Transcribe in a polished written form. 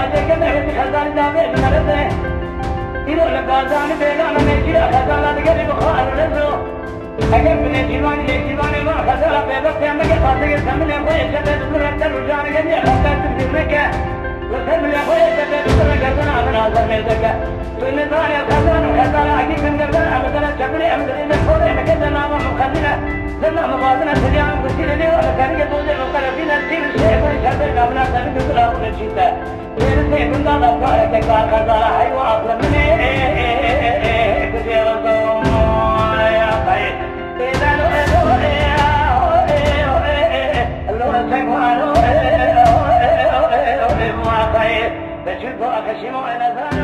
बाजे के मेरे खजान जावे नरते इनो लगाजान बेगान में जिया खजान लगे बुखार रजो अगर बिने जीवानी ले जीवानी मा खजान बेगा पे हम के साथ के सामने कोई चले दूर अंदर रुझान के लिए खजान जिसमें क्या वैसे मिला कोई चले दूर गर्दन आना नजर में लगा तो इन्हें सारे खजान आगे कंदर अब तक चपड़े हम ने थोड़े में के नाम मुखदिना لما مبادنا سريعا وكثير ليه ولا كان يقول لي وقال فينا نسيب الشيء ونشهد قبلنا سنة كثيرا ونشيطة ويرسي من ذا الأفكار كثيرا خزارة حيوة أصلا مني كثير الظلم يا خير إذا لو اللو سيكوانو ما خير بشركو أخشمو إلى ذلك